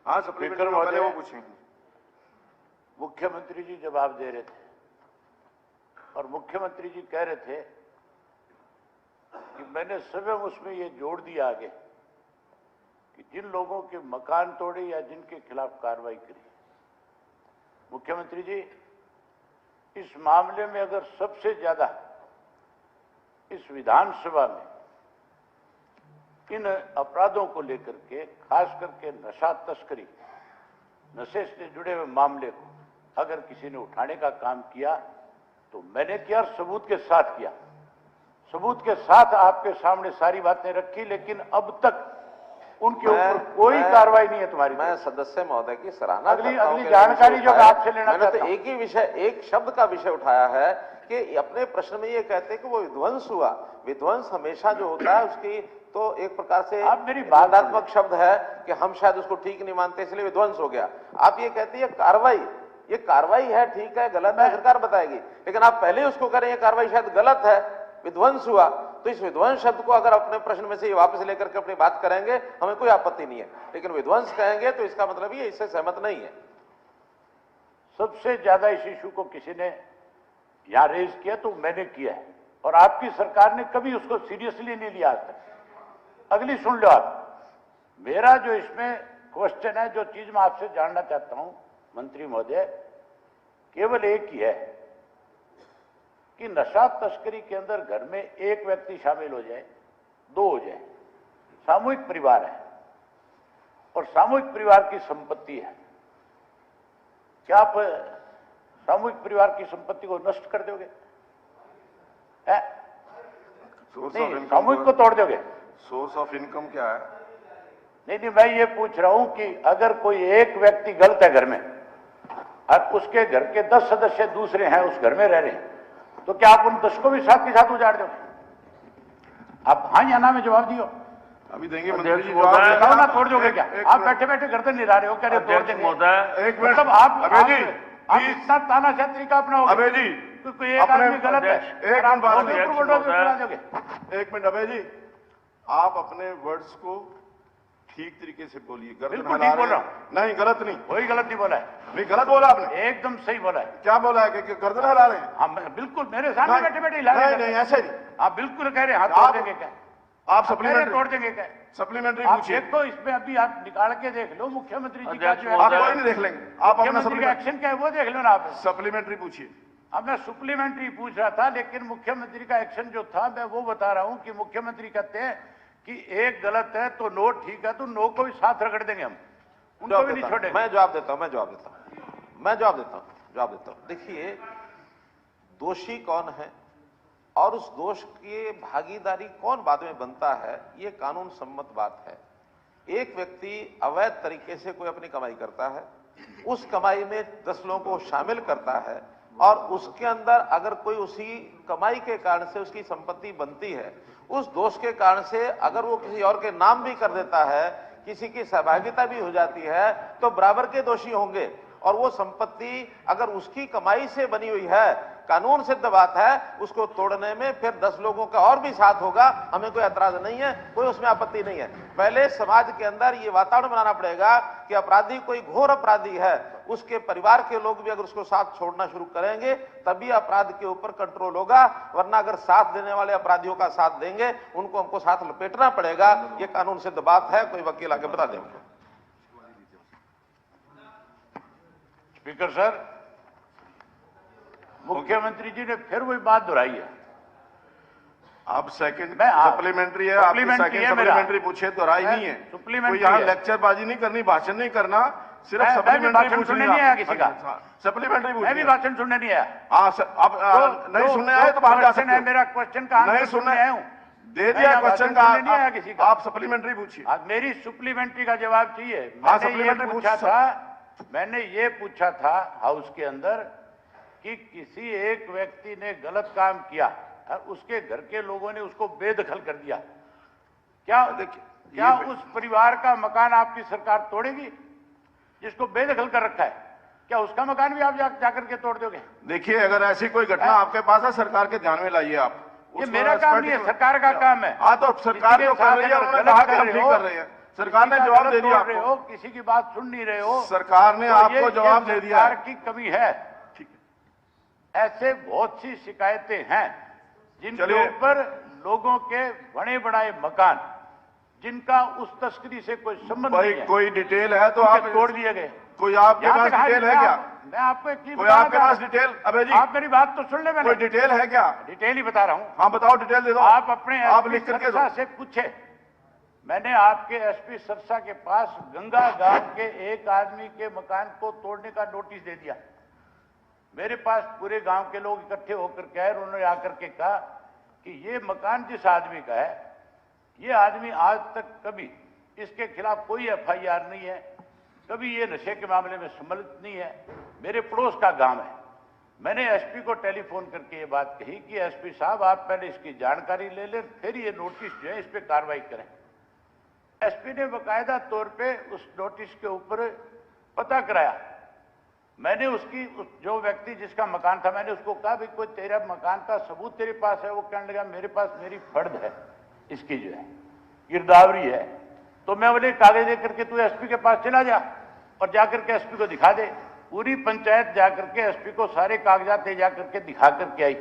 हाँ स्पीकर महोदय वो पूछेंगे। मुख्यमंत्री जी जवाब दे रहे थे और मुख्यमंत्री जी कह रहे थे कि मैंने स्वयं उसमें ये जोड़ दिया आगे कि जिन लोगों के मकान तोड़े या जिनके खिलाफ कार्रवाई करी। मुख्यमंत्री जी, इस मामले में अगर सबसे ज्यादा इस विधानसभा में इन अपराधों को लेकर के, खास करके नशा तस्करी, नशे से जुड़े हुए मामले को अगर किसी ने उठाने का काम किया तो मैंने किया और सबूत के साथ किया। सबूत के साथ आपके सामने सारी बातें रखी, लेकिन अब तक उनके ऊपर कोई कार्रवाई नहीं है तुम्हारी। मैं सदस्य महोदय की सराहना अगली जानकारी जो आपसे लेना मैंने तो एक ही विषय, एक शब्द का विषय उठाया है कि अपने प्रश्न में ये कहते हैं कि वो विध्वंस हुआ। विध्वंस हमेशा जो होता है उसकी तो एक प्रकार से भावनात्मक शब्द है कि हम शायद उसको ठीक नहीं मानते इसलिए विध्वंस हो गया। आप ये कहते हैं कार्रवाई, ये कार्रवाई है, ठीक है, गलत है, सरकार बताएगी, लेकिन आप पहले उसको करें ये कार्रवाई शायद गलत है, विध्वंस हुआ। तो इस विध्वंस शब्द को अगर अपने प्रश्न में से ये वापस लेकर के अपनी बात करेंगे हमें कोई आपत्ति नहीं है, लेकिन विध्वंस कहेंगे तो इसका मतलब ये इससे सहमत नहीं है। सबसे ज्यादा इस इशू को किसी ने यहां रेज किया तो मैंने किया है और आपकी सरकार ने कभी उसको सीरियसली नहीं लिया आज तक। अगली सुन लो आप, मेरा जो इसमें क्वेश्चन है, जो चीज मैं आपसे जानना चाहता हूं मंत्री महोदय, केवल एक ही है कि नशा तस्करी के अंदर घर में एक व्यक्ति शामिल हो जाए, दो हो जाए, सामूहिक परिवार है और सामूहिक परिवार की संपत्ति है, क्या आप सामूहिक परिवार की संपत्ति को नष्ट कर दोगे? नहीं, सामूहिक को तोड़ दोगे? सोर्स ऑफ इनकम क्या है? नहीं, मैं ये पूछ रहा हूं कि अगर कोई एक व्यक्ति गलत है घर में और उसके घर के 10 सदस्य दूसरे हैं उस घर में रह रहे हैं, तो क्या आप उन 10 को भी साथ के साथ उजाड़ दोगे? आप हाँ या ना में जवाब दियो। अभी देंगे मंत्री जी जवाब। ना तोड़ दोगे क्या? आप बैठे बैठे गर्दन नहीं ला रहे हो, कह रहे तोड़ देंगे। एक मिनट, मतलब आप इतना तानाशाह तरीका अपनाओगे? अभय जी, कोई एक आदमी गलत है, एक मिनट अभय जी, आप अपने वर्ड्स को ठीक तरीके से बोलिए। बिल्कुल ठीक बोल रहा हूं। नहीं, गलत नहीं, कोई गलत नहीं बोला है। नहीं गलत बोला आपने, एकदम सही बोला है। क्या बोला है कि गर्दन हिला रहे हैं? हम बिल्कुल मेरे सामने बैठे बैठे हिला रहे हैं। नहीं, ऐसे नहीं, आप बिल्कुल कह रहे हैं हाथ तोड़ देंगे क्या? आप सप्लीमेंट्री तोड़ देंगे क्या? सप्लीमेंट्री आप पूछिए। देखो इसमें, अभी आप निकाल के देख लो मुख्यमंत्री जी का जो आप कोई नहीं देख लेंगे, आप अपना मुख्यमंत्री का एक्शन क्या है वो देख लो ना आप। सप्लीमेंट्री पूछिए। अब मैं सप्लीमेंट्री पूछ रहा था, लेकिन मुख्यमंत्री का एक्शन जो था मैं वो बता रहा हूं कि मुख्यमंत्री कहते हैं कि एक गलत है तो नो ठीक है, तो नो को भी साथ रगड़ देंगे हम, उनको भी नहीं छोड़ेंगे। मैं जवाब देता हूं। देखिए, दोषी कौन है और उस दोष की भागीदारी कौन बाद में बनता है, ये कानून सम्मत बात है। एक व्यक्ति अवैध तरीके से कोई अपनी कमाई करता है, उस कमाई में 10 लोगों को शामिल करता है और उसके अंदर अगर कोई उसी कमाई के कारण से उसकी संपत्ति बनती है, उस दोष के कारण से अगर वो किसी और के नाम भी कर देता है, किसी की सहभागिता भी हो जाती है, तो बराबर के दोषी होंगे। और वो संपत्ति अगर उसकी कमाई से बनी हुई है, कानून सिद्ध बात है, उसको तोड़ने में फिर 10 लोगों का और भी साथ होगा, हमें कोई ऐतराज नहीं है, कोई उसमें आपत्ति नहीं है। पहले समाज के अंदर ये वातावरण बनाना पड़ेगा कि अपराधी कोई घोर अपराधी है, उसके परिवार के लोग भी अगर उसको साथ छोड़ना शुरू करेंगे तभी अपराध के ऊपर कंट्रोल होगा, वरना अगर साथ देने वाले अपराधियों का साथ देंगे उनको हमको साथ लपेटना पड़ेगा। ये कानून सिद्ध बात है, कोई वकील आके बता दे उनको। स्पीकर सर, मुख्यमंत्री जी ने फिर वही बात दोहराई है। आप सेकंड सप्लीमेंट्री है, आपकी सेकंड सप्लीमेंट्री पूछे, दोहराई नहीं है। सप्लीमेंट्री यहाँ लेक्चरबाजी नहीं करनी, भाषण नहीं करना, सिर्फ सप्लीमेंट्री सुनने नहीं आया किसी का। सप्लीमेंट्री मैं भी भाषण सुनने नहीं आया। हाँ, अब नहीं सुनने आए तो बाहर जा सकते हो। मेरा क्वेश्चन का नहीं सुनने आया हूँ, दे दिया क्वेश्चन का, नहीं आया किसी का। आप सप्लीमेंट्री पूछिए। मेरी सप्लीमेंट्री का जवाब चाहिए। मैंने ये पूछा था हाउस के अंदर कि किसी एक व्यक्ति ने गलत काम किया और उसके घर के लोगों ने उसको बेदखल कर दिया, क्या उस परिवार का मकान आपकी सरकार तोड़ेगी जिसको बेदखल कर रखा है? क्या उसका मकान भी आप जाकर के तोड़ दोगे? देखिए, अगर ऐसी कोई घटना आपके पास है, सरकार के ध्यान में लाइए आप। ये मेरा काम नहीं है, सरकार का काम है। हाँ, तो सरकार जो कर रही है उन्होंने कहा कि हम ठीक कर रहे हैं। सरकार ने किसी का जवाब गलत दे दिया तोड़ रहे आपको। हो, किसी की बात सुन नहीं रहे हो, सरकार ने तो आपको ये जवाब दे दिया सरकार है। की कमी है। ठीक है, ऐसे बहुत सी शिकायतें हैं जिनके चलिए। ऊपर लोगों के बने बनाए मकान, जिनका उस तस्करी से कोई संबंध भाई नहीं है, कोई डिटेल है तो उनके आप तोड़ दिए गए। कोई आपके यहाँ पास तक डिटेल है मैं क्या? मैं आपको एक चीज कोई बताना आपके चाह पास रहा हूं। डिटेल? अबे जी, आप मेरी बात तो सुन ले, कोई मैंने डिटेल है क्या? डिटेल ही बता रहा हूं। हाँ बताओ, डिटेल दे दो। आप अपने आप एसपी लिख करके सरसा दो। से पूछे, मैंने आपके एसपी सरसा के पास गंगा गांव के एक आदमी के मकान को तोड़ने का नोटिस दे दिया। मेरे पास पूरे गांव के लोग इकट्ठे होकर के आए, उन्होंने आकर के कहा कि ये मकान जिस आदमी का है, ये आदमी आज तक कभी इसके खिलाफ कोई एफआईआर नहीं है, कभी ये नशे के मामले में सम्मिलित नहीं है, मेरे पड़ोस का गांव है। मैंने एसपी को टेलीफोन करके ये बात कही कि एसपी साहब आप पहले इसकी जानकारी ले लें, फिर ये नोटिस जो है इस पर कार्रवाई करें। एसपी ने बाकायदा तौर पे उस नोटिस के ऊपर पता कराया। मैंने जो व्यक्ति जिसका मकान था, मैंने उसको कहा भाई कोई तेरा मकान का सबूत तेरे पास है? वो कहने लगा मेरे पास मेरी फर्द है, इसकी जो है गिरदावरी है। तो मैं बोले कागज लेकर के तू एसपी के पास चला जा और जाकर के एसपी को दिखा दे। पूरी पंचायत जाकर के एसपी को सारे कागजात ले जाकर के दिखा करके आई।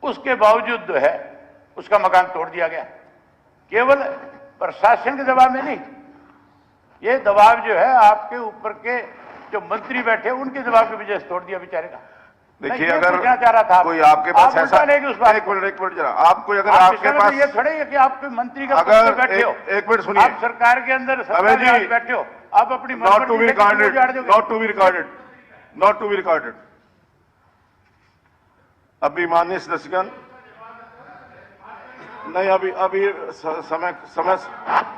उसके बावजूद जो है उसका मकान तोड़ दिया गया। केवल प्रशासन के दबाव में नहीं, ये दबाव जो है आपके ऊपर के जो मंत्री बैठे उनके दबाव की वजह से तोड़ दिया बेचारे का। देखिए, मैं ये अगर पूछना चाह रहा था, कोई आपके पास आप ऐसा, उल्टा लेंगे उस बात एक को। मिनट जरा, आपको अगर आप आपके विषय पास, में ये थोड़े है कि आप कोई मंत्री का पद अगर पे बैठे हो, एक मिनट सुनिए, आप सरकार के अंदर अबे जी, सत्ता में बैठे हो, आप अपनी नॉट टू बी रिकॉर्डेड, उजाड़ दोगे। Not to be recorded, not to be recorded. अभी माननीय सदस्यगण, नहीं अभी समय